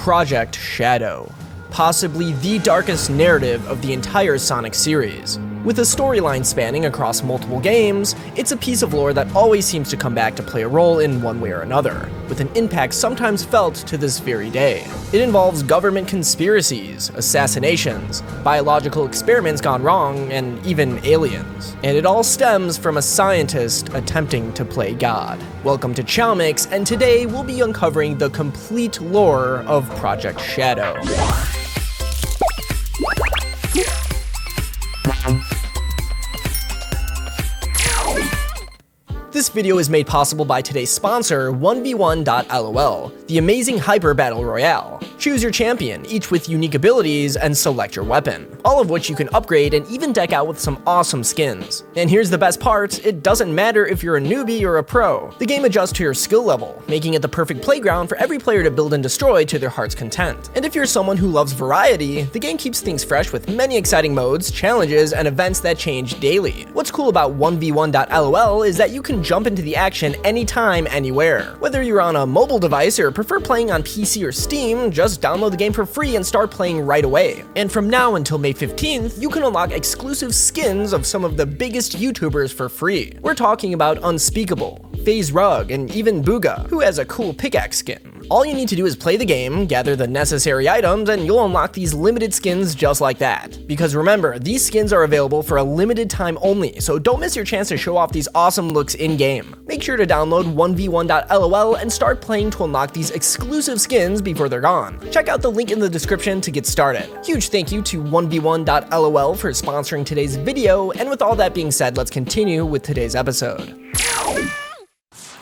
Project Shadow, possibly the darkest narrative of the entire Sonic series. With a storyline spanning across multiple games, it's a piece of lore that always seems to come back to play a role in one way or another, with an impact sometimes felt to this very day. It involves government conspiracies, assassinations, biological experiments gone wrong, and even aliens. And it all stems from a scientist attempting to play God. Welcome to chaomix, and today we'll be uncovering the complete lore of Project Shadow. This video is made possible by today's sponsor, 1v1.lol, the amazing hyper battle royale. Choose your champion, each with unique abilities, and select your weapon, all of which you can upgrade and even deck out with some awesome skins. And here's the best part, it doesn't matter if you're a newbie or a pro. The game adjusts to your skill level, making it the perfect playground for every player to build and destroy to their heart's content. And if you're someone who loves variety, the game keeps things fresh with many exciting modes, challenges, and events that change daily. What's cool about 1v1.lol is that you can jump into the action anytime, anywhere. Whether you're on a mobile device or prefer playing on PC or Steam, just download the game for free and start playing right away. And from now until May 15th, you can unlock exclusive skins of some of the biggest YouTubers for free. We're talking about Unspeakable, FaZe Rug, and even Booga, who has a cool pickaxe skin. All you need to do is play the game, gather the necessary items, and you'll unlock these limited skins just like that. Because remember, these skins are available for a limited time only, so don't miss your chance to show off these awesome looks in-game. Make sure to download 1v1.lol and start playing to unlock these exclusive skins before they're gone. Check out the link in the description to get started. Huge thank you to 1v1.lol for sponsoring today's video, and with all that being said, let's continue with today's episode.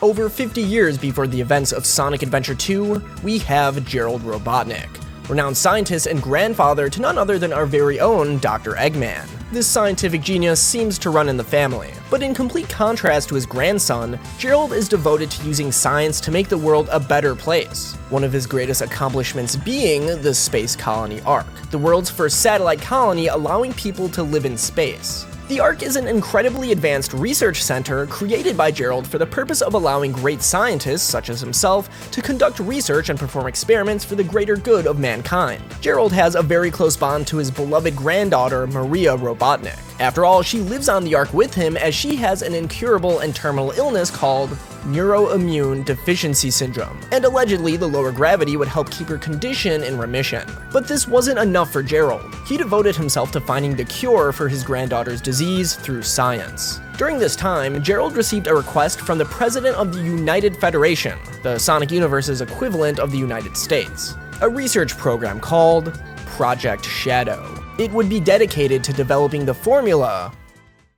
Over 50 years before the events of Sonic Adventure 2, we have Gerald Robotnik, renowned scientist and grandfather to none other than our very own Dr. Eggman. This scientific genius seems to run in the family, but in complete contrast to his grandson, Gerald is devoted to using science to make the world a better place. One of his greatest accomplishments being the Space Colony Ark, the world's first satellite colony allowing people to live in space. The Ark is an incredibly advanced research center created by Gerald for the purpose of allowing great scientists, such as himself, to conduct research and perform experiments for the greater good of mankind. Gerald has a very close bond to his beloved granddaughter, Maria Robotnik. After all, she lives on the Ark with him as she has an incurable and terminal illness called neuroimmune deficiency syndrome, and allegedly the lower gravity would help keep her condition in remission. But this wasn't enough for Gerald. He devoted himself to finding the cure for his granddaughter's disease through science. During this time, Gerald received a request from the president of the United Federation, the Sonic Universe's equivalent of the United States, a research program called Project Shadow. It would be dedicated to developing the formula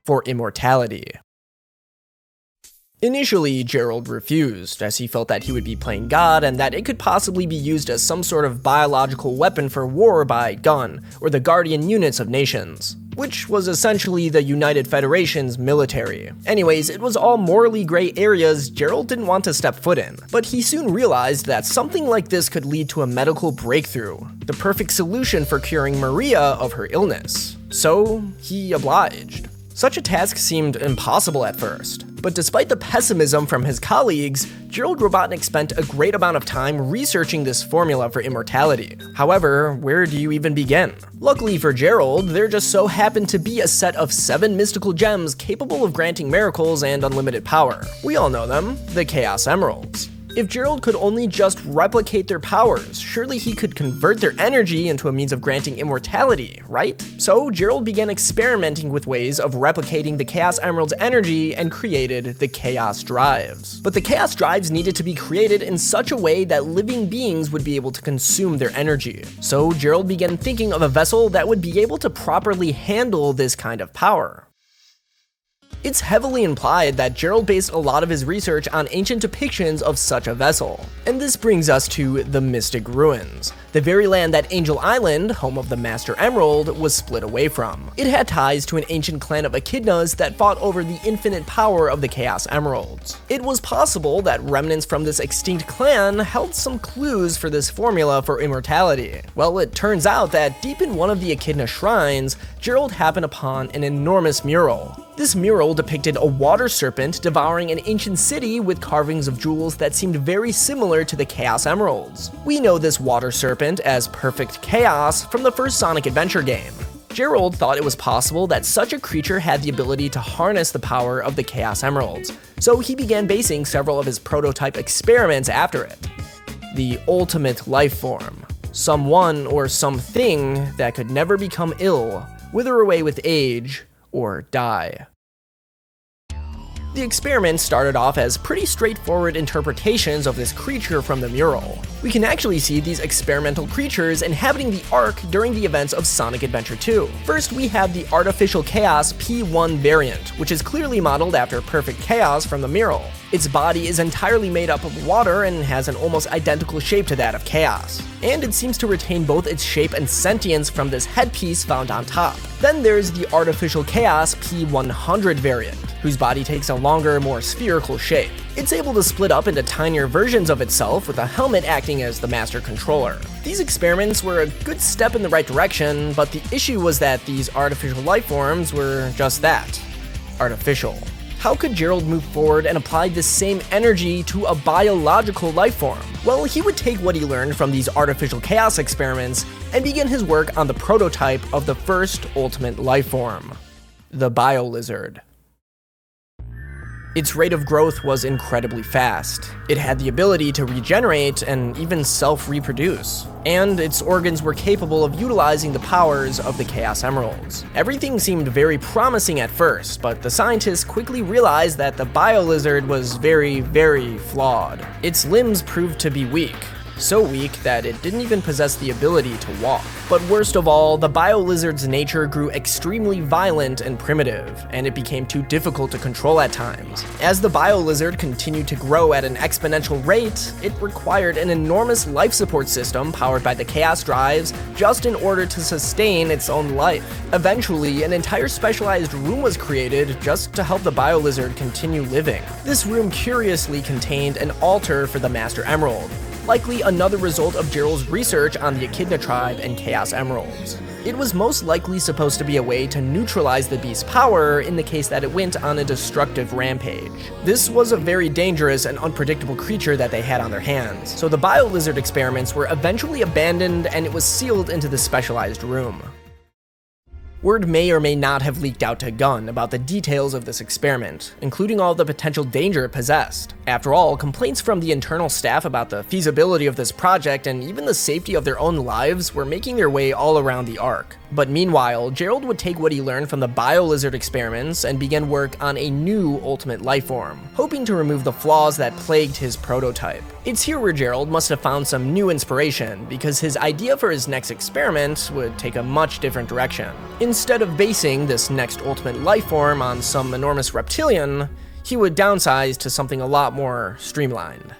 for immortality. Initially, Gerald refused, as he felt that he would be playing God and that it could possibly be used as some sort of biological weapon for war by GUN, or the Guardian Units of Nations, which was essentially the United Federation's military. Anyways, it was all morally gray areas Gerald didn't want to step foot in, but he soon realized that something like this could lead to a medical breakthrough, the perfect solution for curing Maria of her illness. So, he obliged. Such a task seemed impossible at first, but despite the pessimism from his colleagues, Gerald Robotnik spent a great amount of time researching this formula for immortality. However, where do you even begin? Luckily for Gerald, there just so happened to be a set of 7 mystical gems capable of granting miracles and unlimited power. We all know them, the Chaos Emeralds. If Gerald could only just replicate their powers, surely he could convert their energy into a means of granting immortality, right? So Gerald began experimenting with ways of replicating the Chaos Emerald's energy and created the Chaos Drives. But the Chaos Drives needed to be created in such a way that living beings would be able to consume their energy. So Gerald began thinking of a vessel that would be able to properly handle this kind of power. It's heavily implied that Gerald based a lot of his research on ancient depictions of such a vessel. And this brings us to the Mystic Ruins, the very land that Angel Island, home of the Master Emerald, was split away from. It had ties to an ancient clan of echidnas that fought over the infinite power of the Chaos Emeralds. It was possible that remnants from this extinct clan held some clues for this formula for immortality. Well, it turns out that deep in one of the echidna shrines, Gerald happened upon an enormous mural. This mural depicted a water serpent devouring an ancient city with carvings of jewels that seemed very similar to the Chaos Emeralds. We know this water serpent as Perfect Chaos from the first Sonic Adventure game. Gerald thought it was possible that such a creature had the ability to harness the power of the Chaos Emeralds, so he began basing several of his prototype experiments after it. The ultimate life form. Someone or something that could never become ill, wither away with age, or die. The experiment started off as pretty straightforward interpretations of this creature from the mural. We can actually see these experimental creatures inhabiting the Ark during the events of Sonic Adventure 2. First, we have the Artificial Chaos P1 variant, which is clearly modeled after Perfect Chaos from the mural. Its body is entirely made up of water and has an almost identical shape to that of Chaos. And it seems to retain both its shape and sentience from this headpiece found on top. Then there's the Artificial Chaos P100 variant, whose body takes a longer, more spherical shape. It's able to split up into tinier versions of itself, with a helmet acting as the master controller. These experiments were a good step in the right direction, but the issue was that these artificial life forms were just that, artificial. How could Gerald move forward and apply this same energy to a biological life form? Well, he would take what he learned from these artificial chaos experiments and begin his work on the prototype of the first ultimate life form, the Bio-Lizard. Its rate of growth was incredibly fast. It had the ability to regenerate and even self-reproduce, and its organs were capable of utilizing the powers of the Chaos Emeralds. Everything seemed very promising at first, but the scientists quickly realized that the Bio-Lizard was very, very flawed. Its limbs proved to be weak. So weak that it didn't even possess the ability to walk. But worst of all, the Bio-Lizard's nature grew extremely violent and primitive, and it became too difficult to control at times. As the Bio-Lizard continued to grow at an exponential rate, it required an enormous life support system powered by the Chaos Drives just in order to sustain its own life. Eventually, an entire specialized room was created just to help the Bio-Lizard continue living. This room curiously contained an altar for the Master Emerald, likely another result of Gerald's research on the Echidna tribe and Chaos Emeralds. It was most likely supposed to be a way to neutralize the beast's power in the case that it went on a destructive rampage. This was a very dangerous and unpredictable creature that they had on their hands, so the Bio-Lizard experiments were eventually abandoned and it was sealed into the specialized room. Word may or may not have leaked out to Gunn about the details of this experiment, including all the potential danger it possessed. After all, complaints from the internal staff about the feasibility of this project and even the safety of their own lives were making their way all around the Ark. But meanwhile, Gerald would take what he learned from the Bio-Lizard experiments and begin work on a new ultimate life form, hoping to remove the flaws that plagued his prototype. It's here where Gerald must have found some new inspiration, because his idea for his next experiment would take a much different direction. Instead of basing this next ultimate life form on some enormous reptilian, he would downsize to something a lot more streamlined.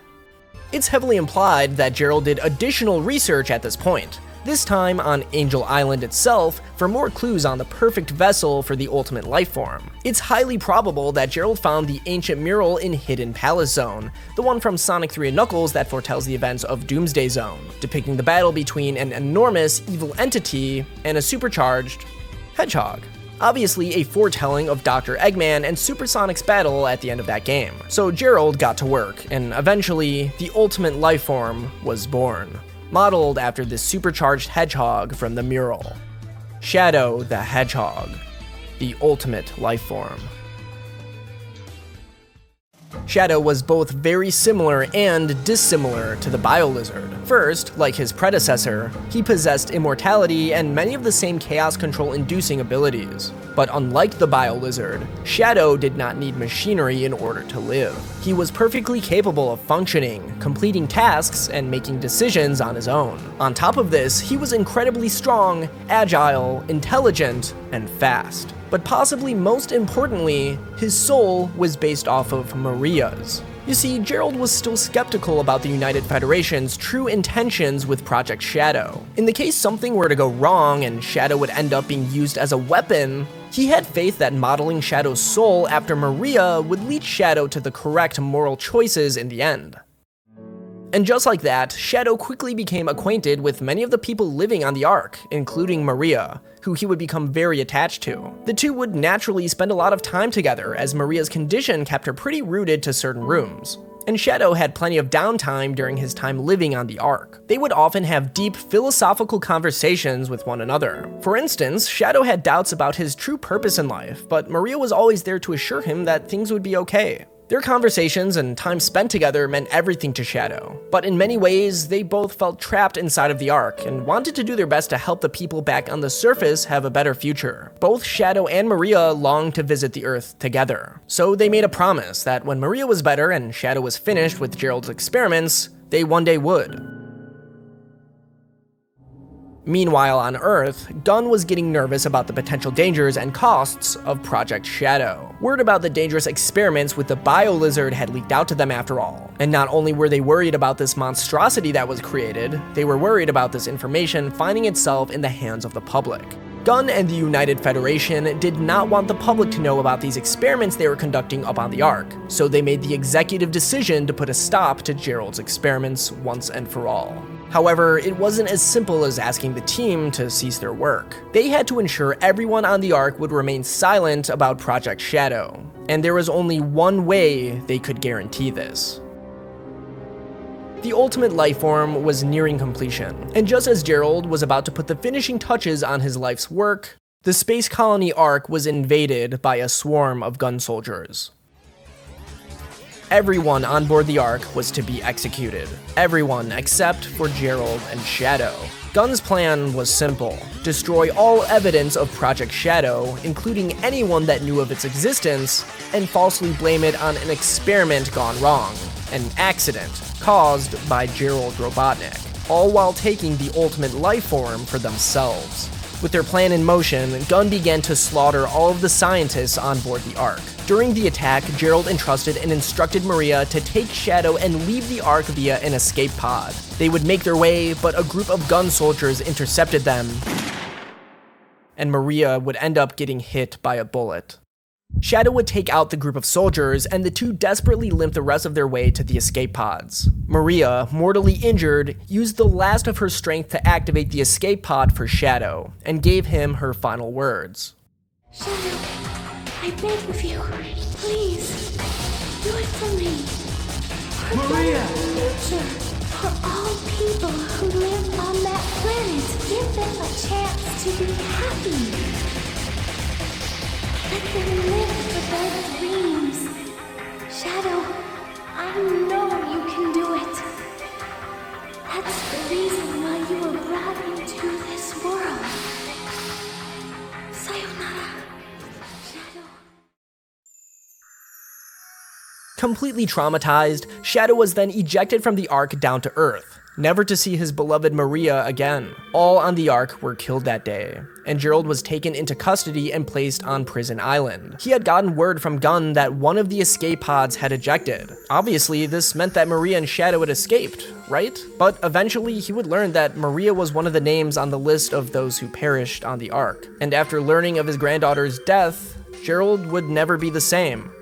It's heavily implied that Gerald did additional research at this point, this time on Angel Island itself, for more clues on the perfect vessel for the ultimate life form. It's highly probable that Gerald found the ancient mural in Hidden Palace Zone, the one from Sonic 3 and Knuckles that foretells the events of Doomsday Zone, depicting the battle between an enormous evil entity and a supercharged hedgehog. Obviously a foretelling of Dr. Eggman and Supersonic's battle at the end of that game. So Gerald got to work, and eventually the ultimate life form was born, modeled after this supercharged hedgehog from the mural. Shadow the Hedgehog, the ultimate life form. Shadow was both very similar and dissimilar to the Bio-Lizard. First, like his predecessor, he possessed immortality and many of the same chaos control-inducing abilities. But unlike the Bio-Lizard, Shadow did not need machinery in order to live. He was perfectly capable of functioning, completing tasks, and making decisions on his own. On top of this, he was incredibly strong, agile, intelligent, and fast. But possibly most importantly, his soul was based off of Maria's. You see, Gerald was still skeptical about the United Federation's true intentions with Project Shadow. In the case something were to go wrong and Shadow would end up being used as a weapon, he had faith that modeling Shadow's soul after Maria would lead Shadow to the correct moral choices in the end. And just like that, Shadow quickly became acquainted with many of the people living on the Ark, including Maria, who he would become very attached to. The two would naturally spend a lot of time together, as Maria's condition kept her pretty rooted to certain rooms. And Shadow had plenty of downtime during his time living on the Ark. They would often have deep philosophical conversations with one another. For instance, Shadow had doubts about his true purpose in life, but Maria was always there to assure him that things would be okay. Their conversations and time spent together meant everything to Shadow, but in many ways, they both felt trapped inside of the Ark and wanted to do their best to help the people back on the surface have a better future. Both Shadow and Maria longed to visit the Earth together, so they made a promise that when Maria was better and Shadow was finished with Gerald's experiments, they one day would. Meanwhile, on Earth, Gunn was getting nervous about the potential dangers and costs of Project Shadow. Word about the dangerous experiments with the bio-lizard had leaked out to them after all. And not only were they worried about this monstrosity that was created, they were worried about this information finding itself in the hands of the public. Gunn and the United Federation did not want the public to know about these experiments they were conducting up on the Ark, so they made the executive decision to put a stop to Gerald's experiments once and for all. However, it wasn't as simple as asking the team to cease their work. They had to ensure everyone on the Ark would remain silent about Project Shadow, and there was only one way they could guarantee this. The ultimate lifeform was nearing completion, and just as Gerald was about to put the finishing touches on his life's work, the space colony Ark was invaded by a swarm of gun soldiers. Everyone on board the Ark was to be executed. Everyone except for Gerald and Shadow. Gunn's plan was simple: destroy all evidence of Project Shadow, including anyone that knew of its existence, and falsely blame it on an experiment gone wrong, an accident caused by Gerald Robotnik, all while taking the ultimate lifeform for themselves. With their plan in motion, Gunn began to slaughter all of the scientists on board the Ark. During the attack, Gerald entrusted and instructed Maria to take Shadow and leave the Ark via an escape pod. They would make their way, but a group of gun soldiers intercepted them, and Maria would end up getting hit by a bullet. Shadow would take out the group of soldiers, and the two desperately limp the rest of their way to the escape pods. Maria, mortally injured, used the last of her strength to activate the escape pod for Shadow, and gave him her final words. Shadow, I beg of you, please, do it for me. For Maria! the future, for all people who live on that planet, give them a chance to be happy. Let them live for their dreams. Shadow, I know you can do it. That's the reason why you were brought into this world. Sayonara, Shadow. Completely traumatized, Shadow was then ejected from the Ark down to Earth, never to see his beloved Maria again. All on the Ark were killed that day, and Gerald was taken into custody and placed on Prison Island. He had gotten word from Gunn that one of the escape pods had ejected. Obviously, this meant that Maria and Shadow had escaped, right? But eventually, he would learn that Maria was one of the names on the list of those who perished on the Ark. And after learning of his granddaughter's death, Gerald would never be the same.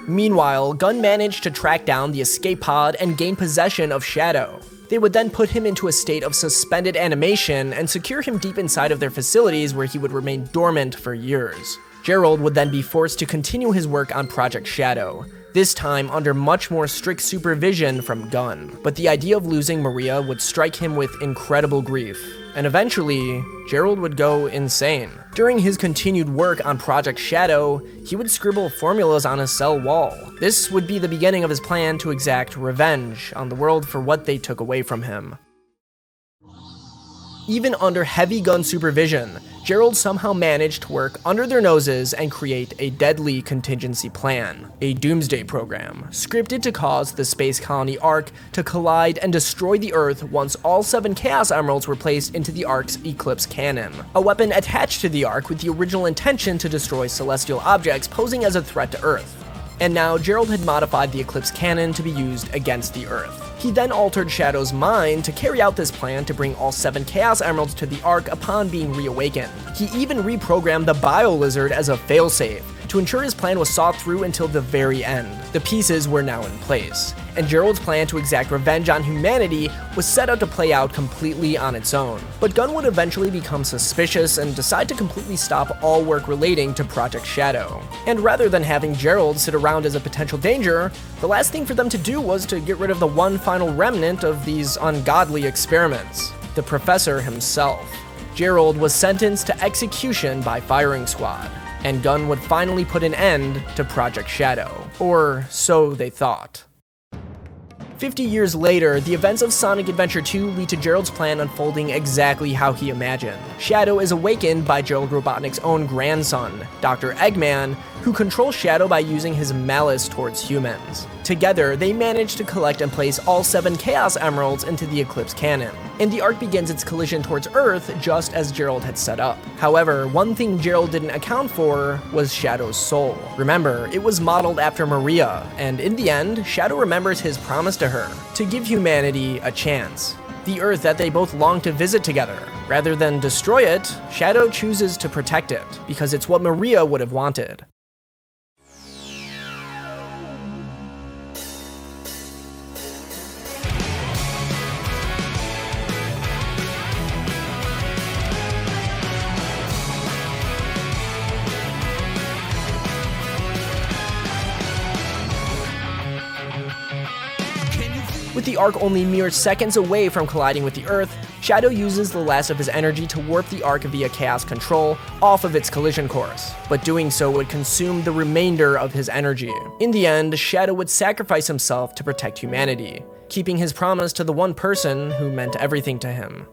Meanwhile, Gunn managed to track down the escape pod and gain possession of Shadow. They would then put him into a state of suspended animation and secure him deep inside of their facilities where he would remain dormant for years. Gerald would then be forced to continue his work on Project Shadow, this time under much more strict supervision from Gunn. But the idea of losing Maria would strike him with incredible grief, and eventually, Gerald would go insane. During his continued work on Project Shadow, he would scribble formulas on his cell wall. This would be the beginning of his plan to exact revenge on the world for what they took away from him. Even under heavy Gunn supervision, Gerald somehow managed to work under their noses and create a deadly contingency plan, a doomsday program, scripted to cause the space colony Ark to collide and destroy the Earth once all 7 Chaos Emeralds were placed into the Ark's Eclipse Cannon, a weapon attached to the Ark with the original intention to destroy celestial objects posing as a threat to Earth. And now Gerald had modified the Eclipse Cannon to be used against the Earth. He then altered Shadow's mind to carry out this plan to bring all 7 Chaos Emeralds to the Ark upon being reawakened. He even reprogrammed the Bio-Lizard as a failsafe to ensure his plan was saw through until the very end. The pieces were now in place, and Gerald's plan to exact revenge on humanity was set out to play out completely on its own. But Gunn would eventually become suspicious and decide to completely stop all work relating to Project Shadow. And rather than having Gerald sit around as a potential danger, the last thing for them to do was to get rid of the one final remnant of these ungodly experiments, the professor himself. Gerald was sentenced to execution by firing squad, and Gunn would finally put an end to Project Shadow, or so they thought. 50 years later, the events of Sonic Adventure 2 lead to Gerald's plan unfolding exactly how he imagined. Shadow is awakened by Gerald Robotnik's own grandson, Dr. Eggman, who controls Shadow by using his malice towards humans. Together, they manage to collect and place all 7 Chaos Emeralds into the Eclipse Cannon, and the arc begins its collision towards Earth just as Gerald had set up. However, one thing Gerald didn't account for was Shadow's soul. Remember, it was modeled after Maria, and in the end, Shadow remembers his promise to her, to give humanity a chance. The Earth that they both long to visit together. Rather than destroy it, Shadow chooses to protect it, because it's what Maria would have wanted. With the arc only mere seconds away from colliding with the Earth, Shadow uses the last of his energy to warp the arc via Chaos Control off of its collision course, but doing so would consume the remainder of his energy. In the end, Shadow would sacrifice himself to protect humanity, keeping his promise to the one person who meant everything to him.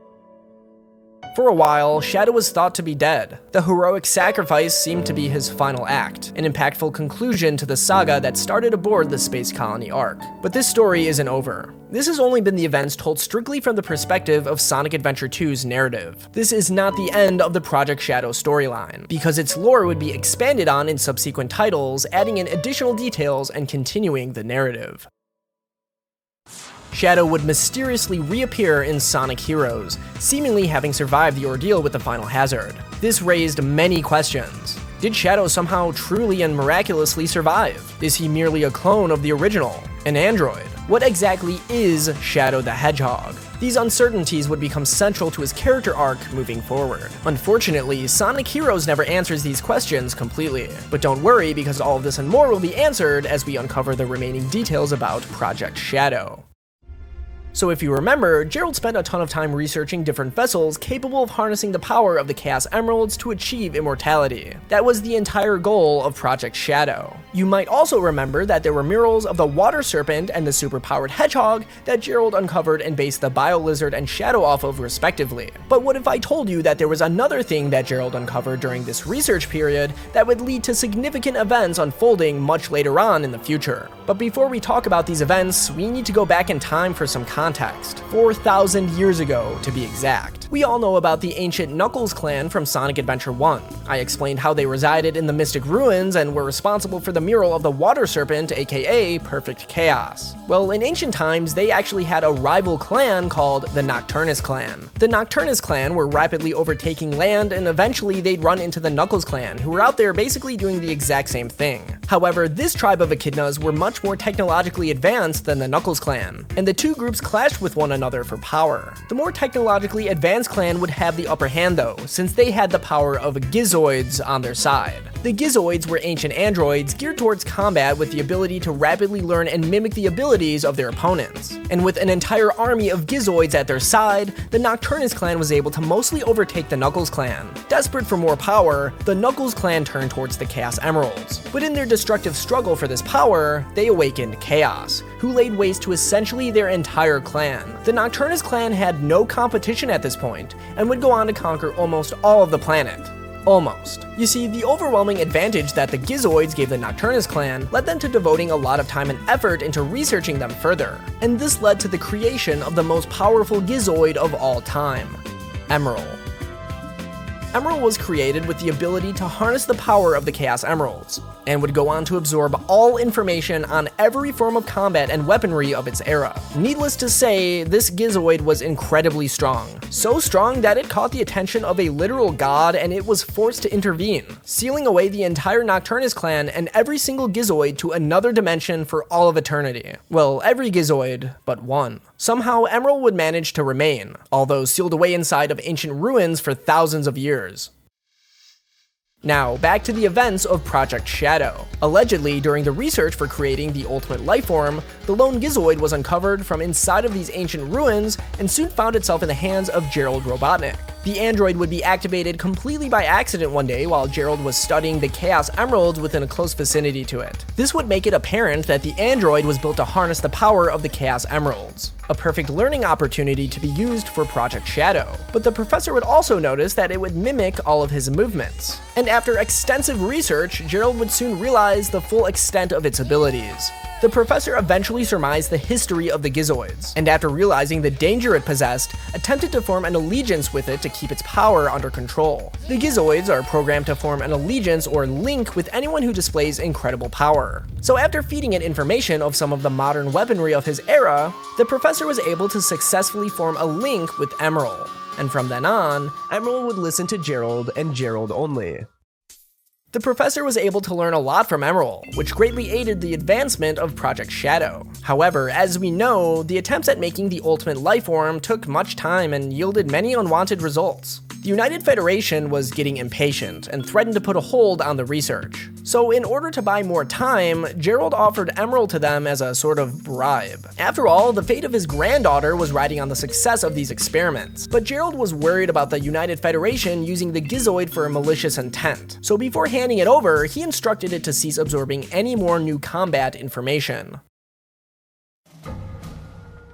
For a while, Shadow was thought to be dead. The heroic sacrifice seemed to be his final act, an impactful conclusion to the saga that started aboard the Space Colony arc. But this story isn't over. This has only been the events told strictly from the perspective of Sonic Adventure 2's narrative. This is not the end of the Project Shadow storyline, because its lore would be expanded on in subsequent titles, adding in additional details and continuing the narrative. Shadow would mysteriously reappear in Sonic Heroes, seemingly having survived the ordeal with the final hazard. This raised many questions. Did Shadow somehow truly and miraculously survive? Is he merely a clone of the original, an android? What exactly is Shadow the Hedgehog? These uncertainties would become central to his character arc moving forward. Unfortunately, Sonic Heroes never answers these questions completely. But don't worry, because all of this and more will be answered as we uncover the remaining details about Project Shadow. So if you remember, Gerald spent a ton of time researching different vessels capable of harnessing the power of the Chaos Emeralds to achieve immortality. That was the entire goal of Project Shadow. You might also remember that there were murals of the Water Serpent and the superpowered Hedgehog that Gerald uncovered and based the Bio Lizard and Shadow off of respectively. But what if I told you that there was another thing that Gerald uncovered during this research period that would lead to significant events unfolding much later on in the future? But before we talk about these events, we need to go back in time for some context. 4,000 years ago, to be exact. We all know about the ancient Knuckles clan from Sonic Adventure 1. I explained how they resided in the Mystic Ruins and were responsible for the mural of the Water Serpent, aka Perfect Chaos. Well, in ancient times, they actually had a rival clan called the Nocturnus clan. The Nocturnus clan were rapidly overtaking land, and eventually they'd run into the Knuckles clan, who were out there basically doing the exact same thing. However, this tribe of echidnas were much more technologically advanced than the Knuckles clan, and the two groups clashed with one another for power. The more technologically advanced clan would have the upper hand though, since they had the power of Gizoids on their side. The Gizoids were ancient androids geared towards combat with the ability to rapidly learn and mimic the abilities of their opponents. And with an entire army of Gizoids at their side, the Nocturnus clan was able to mostly overtake the Knuckles clan. Desperate for more power, the Knuckles clan turned towards the Chaos Emeralds. But in their destructive struggle for this power, they awakened Chaos, who laid waste to essentially their entire clan. The Nocturnus clan had no competition at this point, and would go on to conquer almost all of the planet. Almost. You see, the overwhelming advantage that the Gizoids gave the Nocturnus clan led them to devoting a lot of time and effort into researching them further, and this led to the creation of the most powerful Gizoid of all time, Emerald. Emerald was created with the ability to harness the power of the Chaos Emeralds. and would go on to absorb all information on every form of combat and weaponry of its era. Needless to say, this Gizoid was incredibly strong. So strong that it caught the attention of a literal god and it was forced to intervene, sealing away the entire Nocturnus clan and every single Gizoid to another dimension for all of eternity. Well, every Gizoid, but one. Somehow, Emerald would manage to remain, although sealed away inside of ancient ruins for thousands of years. Now, back to the events of Project Shadow. Allegedly, during the research for creating the ultimate lifeform, the lone Gizoid was uncovered from inside of these ancient ruins and soon found itself in the hands of Gerald Robotnik. The android would be activated completely by accident one day while Gerald was studying the Chaos Emeralds within a close vicinity to it. This would make it apparent that the android was built to harness the power of the Chaos Emeralds, a perfect learning opportunity to be used for Project Shadow. But the professor would also notice that it would mimic all of his movements. And after extensive research, Gerald would soon realize the full extent of its abilities. The professor eventually surmised the history of the Gizoids, and after realizing the danger it possessed, attempted to form an allegiance with it to keep its power under control. The Gizoids are programmed to form an allegiance or link with anyone who displays incredible power. So after feeding it information of some of the modern weaponry of his era, the professor was able to successfully form a link with Emerald. And from then on, Emerald would listen to Gerald and Gerald only. The professor was able to learn a lot from Emerald, which greatly aided the advancement of Project Shadow. However, as we know, the attempts at making the ultimate lifeform took much time and yielded many unwanted results. The United Federation was getting impatient and threatened to put a hold on the research. So in order to buy more time, Gerald offered Emerald to them as a sort of bribe. After all, the fate of his granddaughter was riding on the success of these experiments, but Gerald was worried about the United Federation using the Gizoid for a malicious intent. So before handing it over, he instructed it to cease absorbing any more new combat information.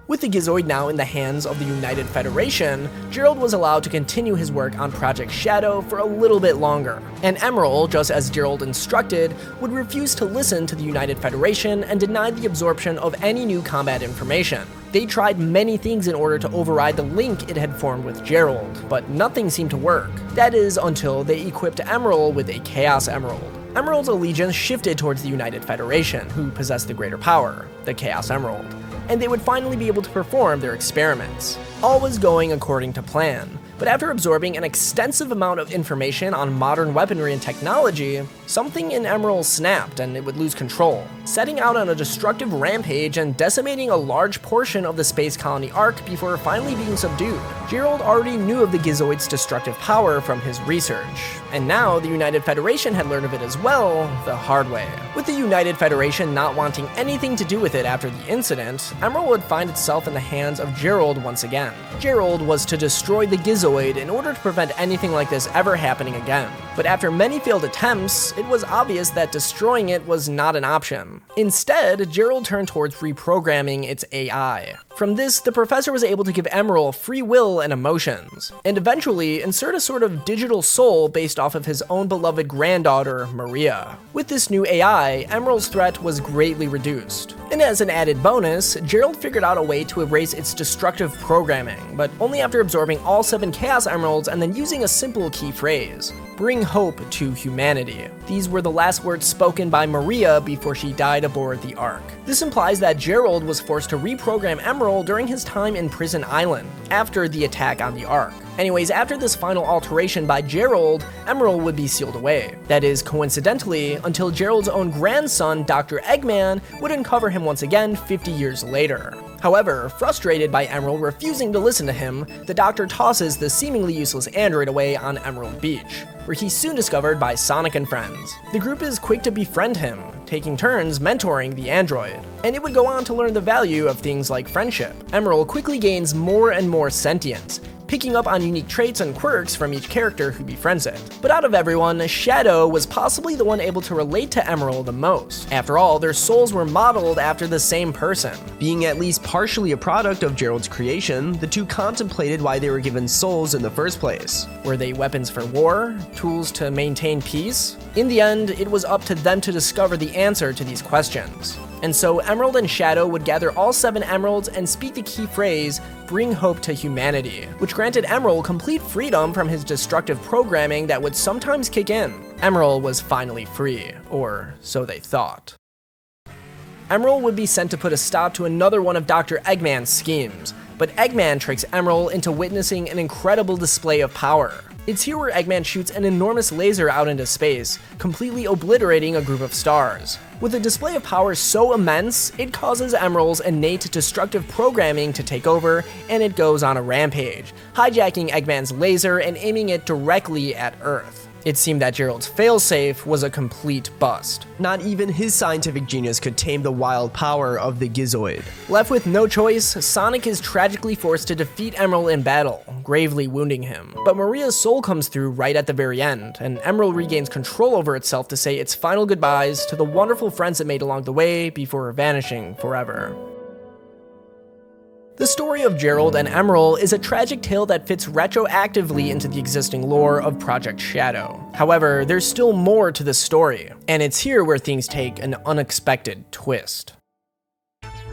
With the Gizoid now in the hands of the United Federation, Gerald was allowed to continue his work on Project Shadow for a little bit longer. And Emerald, just as Gerald instructed, would refuse to listen to the United Federation and denied the absorption of any new combat information. They tried many things in order to override the link it had formed with Gerald, but nothing seemed to work. That is, until they equipped Emerald with a Chaos Emerald. Emerald's allegiance shifted towards the United Federation, who possessed the greater power, the Chaos Emerald, and they would finally be able to perform their experiments. All was going according to plan, but after absorbing an extensive amount of information on modern weaponry and technology, something in Emerald snapped and it would lose control, setting out on a destructive rampage and decimating a large portion of the space colony Ark before finally being subdued. Gerald already knew of the Gizoid's destructive power from his research, and now the United Federation had learned of it as well, the hard way. With the United Federation not wanting anything to do with it after the incident, Emerald would find itself in the hands of Gerald once again. Gerald was to destroy the Gizoid in order to prevent anything like this ever happening again. But after many failed attempts, it was obvious that destroying it was not an option. Instead, Gerald turned towards reprogramming its AI. From this, the professor was able to give Emerald free will and emotions, and eventually insert a sort of digital soul based off of his own beloved granddaughter, Maria. With this new AI, Emerald's threat was greatly reduced. And as an added bonus, Gerald figured out a way to erase its destructive programming, but only after absorbing all 7 Chaos Emeralds and then using a simple key phrase: bring hope to humanity. These were the last words spoken by Maria before she died aboard the Ark. This implies that Gerald was forced to reprogram Emerald during his time in Prison Island, after the attack on the Ark. Anyways, after this final alteration by Gerald, Emerald would be sealed away. That is, coincidentally, until Gerald's own grandson, Dr. Eggman, would uncover him once again 50 years later. However, frustrated by Emerald refusing to listen to him, the Doctor tosses the seemingly useless android away on Emerald Beach, where he's soon discovered by Sonic and friends. The group is quick to befriend him, taking turns mentoring the android, and it would go on to learn the value of things like friendship. Emerald quickly gains more and more sentience, picking up on unique traits and quirks from each character who befriends it. But out of everyone, Shadow was possibly the one able to relate to Emerald the most. After all, their souls were modeled after the same person. Being at least partially a product of Gerald's creation, the two contemplated why they were given souls in the first place. Were they weapons for war? Tools to maintain peace? In the end, it was up to them to discover the answer to these questions. And so Emerald and Shadow would gather all 7 emeralds and speak the key phrase, "Bring hope to humanity," which granted Emerald complete freedom from his destructive programming that would sometimes kick in. Emerald was finally free, or so they thought. Emerald would be sent to put a stop to another one of Dr. Eggman's schemes, but Eggman tricks Emerald into witnessing an incredible display of power. It's here where Eggman shoots an enormous laser out into space, completely obliterating a group of stars. With a display of power so immense, it causes Emerald's innate destructive programming to take over, and it goes on a rampage, hijacking Eggman's laser and aiming it directly at Earth. It seemed that Gerald's failsafe was a complete bust. Not even his scientific genius could tame the wild power of the Gizoid. Left with no choice, Sonic is tragically forced to defeat Emerald in battle, gravely wounding him. But Maria's soul comes through right at the very end, and Emerald regains control over itself to say its final goodbyes to the wonderful friends it made along the way before vanishing forever. The story of Gerald and Emerald is a tragic tale that fits retroactively into the existing lore of Project Shadow. However, there's still more to this story, and it's here where things take an unexpected twist.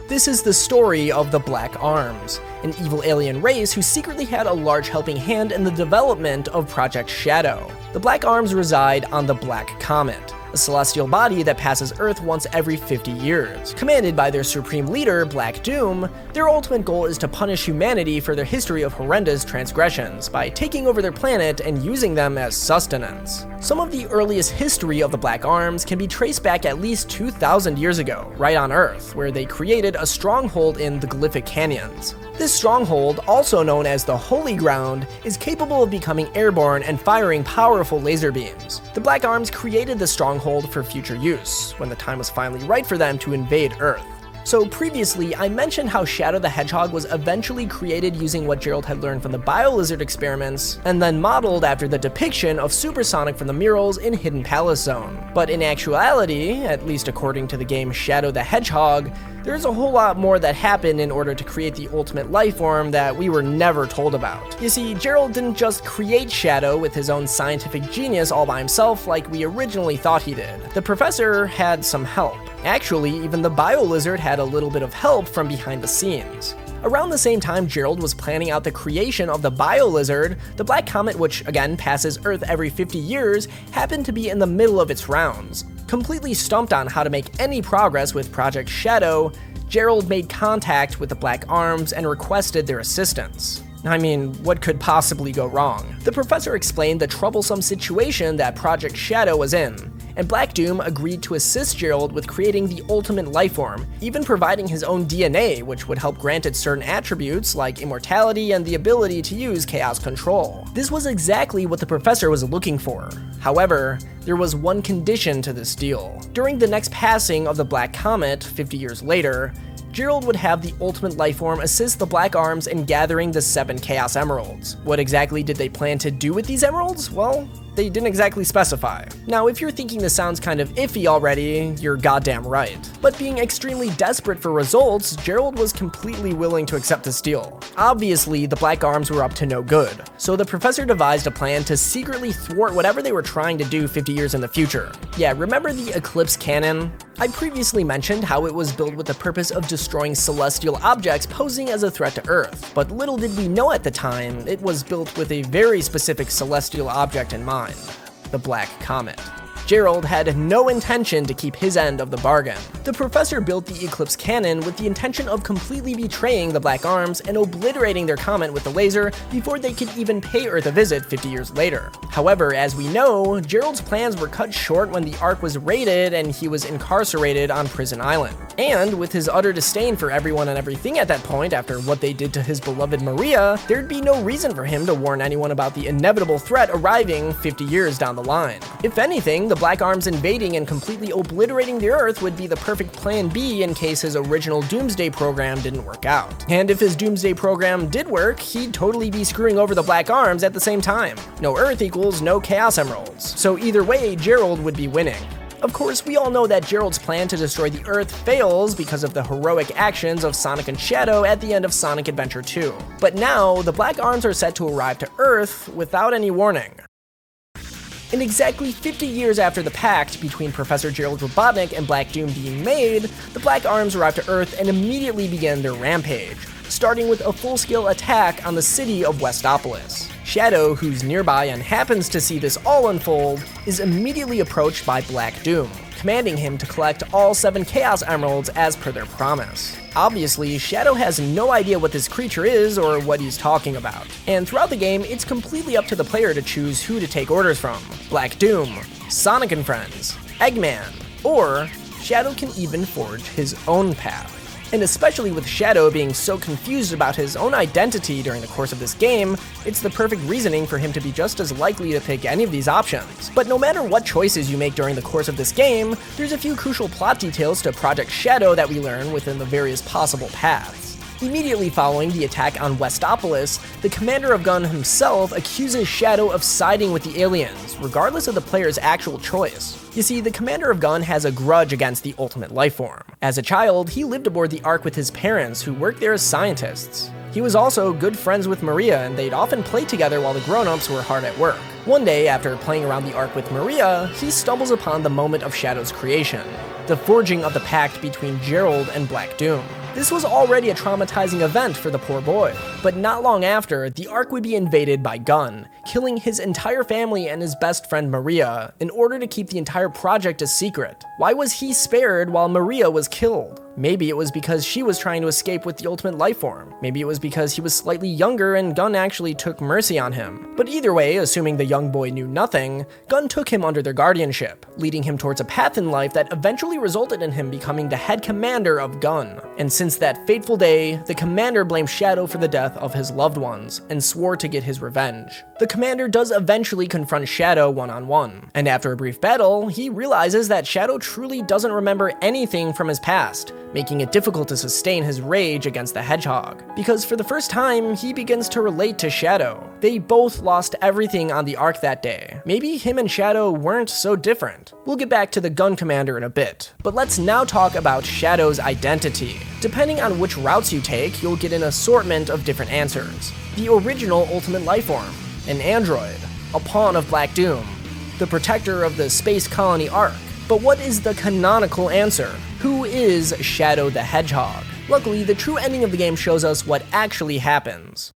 This is the story of the Black Arms, an evil alien race who secretly had a large helping hand in the development of Project Shadow. The Black Arms reside on the Black Comet, a celestial body that passes Earth once every 50 years. Commanded by their supreme leader, Black Doom, their ultimate goal is to punish humanity for their history of horrendous transgressions by taking over their planet and using them as sustenance. Some of the earliest history of the Black Arms can be traced back at least 2,000 years ago, right on Earth, where they created a stronghold in the Glyphic Canyons. This stronghold, also known as the Holy Ground, is capable of becoming airborne and firing powerful laser beams. The Black Arms created the stronghold for future use, when the time was finally right for them to invade Earth. So previously, I mentioned how Shadow the Hedgehog was eventually created using what Gerald had learned from the Bio-Lizard experiments, and then modeled after the depiction of Super Sonic from the murals in Hidden Palace Zone. But in actuality, at least according to the game Shadow the Hedgehog, there's a whole lot more that happened in order to create the ultimate life form that we were never told about. You see, Gerald didn't just create Shadow with his own scientific genius all by himself like we originally thought he did. The professor had some help. Actually, even the Bio-Lizard had a little bit of help from behind the scenes. Around the same time Gerald was planning out the creation of the Bio-Lizard, the Black Comet, which again passes Earth every 50 years, happened to be in the middle of its rounds. Completely stumped on how to make any progress with Project Shadow, Gerald made contact with the Black Arms and requested their assistance. I mean, what could possibly go wrong? The professor explained the troublesome situation that Project Shadow was in, and Black Doom agreed to assist Gerald with creating the ultimate lifeform, even providing his own DNA, which would help grant it certain attributes like immortality and the ability to use chaos control. This was exactly what the professor was looking for. However, there was one condition to this deal. During the next passing of the Black Comet, 50 years later, Gerald would have the ultimate lifeform assist the Black Arms in gathering the 7 Chaos Emeralds. What exactly did they plan to do with these emeralds? Well, they didn't exactly specify. Now, if you're thinking this sounds kind of iffy already, you're goddamn right. But being extremely desperate for results, Gerald was completely willing to accept this deal. Obviously, the Black Arms were up to no good, so the professor devised a plan to secretly thwart whatever they were trying to do 50 years in the future. Yeah, remember the Eclipse Cannon? I previously mentioned how it was built with the purpose of destroying celestial objects posing as a threat to Earth, but little did we know at the time, it was built with a very specific celestial object in mind: the Black Comet. Gerald had no intention to keep his end of the bargain. The professor built the Eclipse Cannon with the intention of completely betraying the Black Arms and obliterating their comet with the laser before they could even pay Earth a visit 50 years later. However, as we know, Gerald's plans were cut short when the Ark was raided and he was incarcerated on Prison Island. And with his utter disdain for everyone and everything at that point after what they did to his beloved Maria, there'd be no reason for him to warn anyone about the inevitable threat arriving 50 years down the line. If anything, the Black Arms invading and completely obliterating the Earth would be the perfect plan B in case his original Doomsday program didn't work out. And if his Doomsday program did work, he'd totally be screwing over the Black Arms at the same time. No Earth equals no Chaos Emeralds. So either way, Gerald would be winning. Of course, we all know that Gerald's plan to destroy the Earth fails because of the heroic actions of Sonic and Shadow at the end of Sonic Adventure 2. But now, the Black Arms are set to arrive to Earth without any warning. And exactly 50 years after the pact between Professor Gerald Robotnik and Black Doom being made, the Black Arms arrive to Earth and immediately begin their rampage, starting with a full-scale attack on the city of Westopolis. Shadow, who's nearby and happens to see this all unfold, is immediately approached by Black Doom, commanding him to collect all 7 Chaos Emeralds as per their promise. Obviously, Shadow has no idea what this creature is or what he's talking about, and throughout the game, it's completely up to the player to choose who to take orders from: Black Doom, Sonic and Friends, Eggman, or Shadow can even forge his own path. And especially with Shadow being so confused about his own identity during the course of this game, it's the perfect reasoning for him to be just as likely to pick any of these options. But no matter what choices you make during the course of this game, there's a few crucial plot details to Project Shadow that we learn within the various possible paths. Immediately following the attack on Westopolis, the commander of Gun himself accuses Shadow of siding with the aliens, regardless of the player's actual choice. You see, the commander of Gun has a grudge against the ultimate lifeform. As a child, he lived aboard the Ark with his parents, who worked there as scientists. He was also good friends with Maria, and they'd often play together while the grown-ups were hard at work. One day, after playing around the Ark with Maria, he stumbles upon the moment of Shadow's creation, the forging of the pact between Gerald and Black Doom. This was already a traumatizing event for the poor boy, but not long after, the Ark would be invaded by Gun, killing his entire family and his best friend Maria in order to keep the entire project a secret. Why was he spared while Maria was killed? Maybe it was because she was trying to escape with the ultimate lifeform. Maybe it was because he was slightly younger and Gun actually took mercy on him. But either way, assuming the young boy knew nothing, Gun took him under their guardianship, leading him towards a path in life that eventually resulted in him becoming the head commander of Gun. And since that fateful day, the commander blamed Shadow for the death of his loved ones and swore to get his revenge. The commander does eventually confront Shadow one-on-one, and after a brief battle, he realizes that Shadow truly doesn't remember anything from his past, making it difficult to sustain his rage against the hedgehog. Because for the first time, he begins to relate to Shadow. They both lost everything on the Ark that day. Maybe him and Shadow weren't so different. We'll get back to the Gun commander in a bit, but let's now talk about Shadow's identity. Depending on which routes you take, you'll get an assortment of different answers. The original Ultimate Lifeform, an android, a pawn of Black Doom, the protector of the space colony Ark. But what is the canonical answer? Who is Shadow the Hedgehog? Luckily, the true ending of the game shows us what actually happens.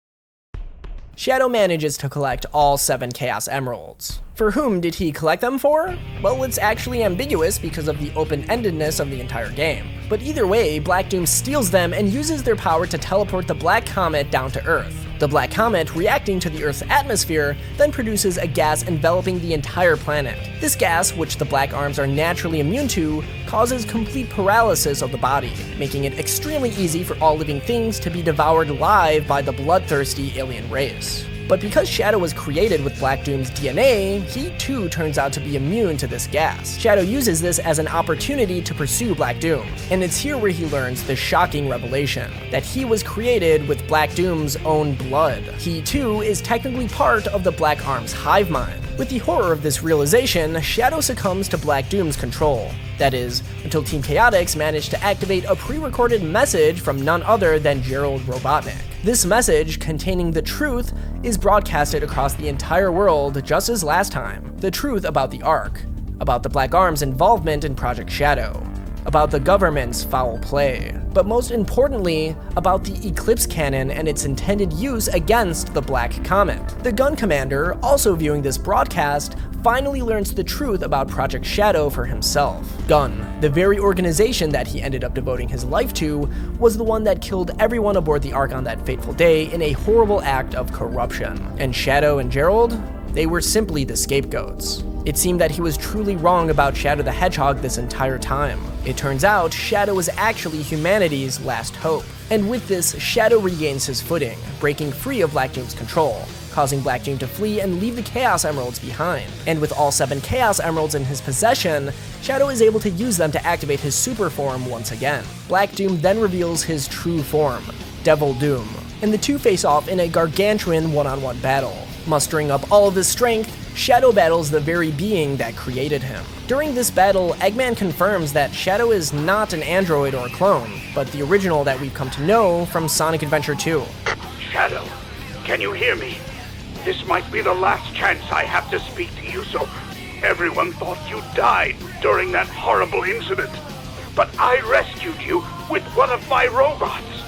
Shadow manages to collect all 7 Chaos Emeralds. For whom did he collect them for? Well, it's actually ambiguous because of the open-endedness of the entire game. But either way, Black Doom steals them and uses their power to teleport the Black Comet down to Earth. The Black Comet, reacting to the Earth's atmosphere, then produces a gas enveloping the entire planet. This gas, which the Black Arms are naturally immune to, causes complete paralysis of the body, making it extremely easy for all living things to be devoured alive by the bloodthirsty alien race. But because Shadow was created with Black Doom's DNA, he too turns out to be immune to this gas. Shadow uses this as an opportunity to pursue Black Doom, and it's here where he learns the shocking revelation, that he was created with Black Doom's own blood. He too is technically part of the Black Arms hive mind. With the horror of this realization, Shadow succumbs to Black Doom's control. That is, until Team Chaotix managed to activate a pre-recorded message from none other than Gerald Robotnik. This message, containing the truth, is broadcasted across the entire world just as last time. The truth about the Ark, about the Black Arms' involvement in Project Shadow, about the government's foul play, but most importantly, about the Eclipse Cannon and its intended use against the Black Comet. The Gun commander, also viewing this broadcast, finally learns the truth about Project Shadow for himself. Gun, the very organization that he ended up devoting his life to, was the one that killed everyone aboard the Ark on that fateful day in a horrible act of corruption. And Shadow and Gerald? They were simply the scapegoats. It seemed that he was truly wrong about Shadow the Hedgehog this entire time. It turns out, Shadow was actually humanity's last hope. And with this, Shadow regains his footing, breaking free of Black Doom's control, causing Black Doom to flee and leave the Chaos Emeralds behind. And with all 7 Chaos Emeralds in his possession, Shadow is able to use them to activate his super form once again. Black Doom then reveals his true form, Devil Doom, and the two face off in a gargantuan one-on-one battle. Mustering up all of his strength, Shadow battles the very being that created him. During this battle, Eggman confirms that Shadow is not an android or a clone, but the original that we've come to know from Sonic Adventure 2. Shadow, can you hear me? This might be the last chance I have to speak to you, so everyone thought you died during that horrible incident. But I rescued you with one of my robots.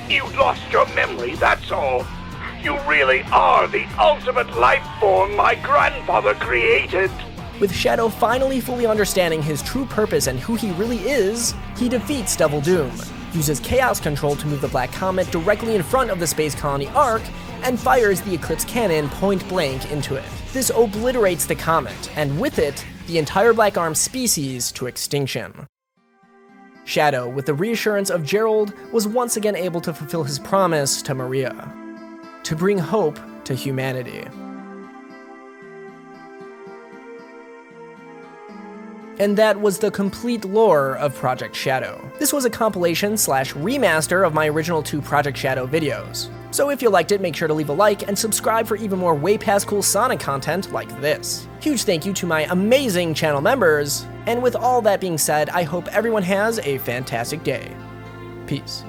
You lost your memory, that's all. You really are the ultimate life form my grandfather created. With Shadow finally fully understanding his true purpose and who he really is, he defeats Devil Doom, uses Chaos Control to move the Black Comet directly in front of the Space Colony Ark, and fires the Eclipse Cannon point blank into it. This obliterates the comet, and with it, the entire Black Arm species to extinction. Shadow, with the reassurance of Gerald, was once again able to fulfill his promise to Maria, to bring hope to humanity. And that was the complete lore of Project Shadow. This was a compilation / remaster of my original 2 Project Shadow videos. So if you liked it, make sure to leave a like and subscribe for even more way past cool Sonic content like this. Huge thank you to my amazing channel members, and with all that being said, I hope everyone has a fantastic day. Peace.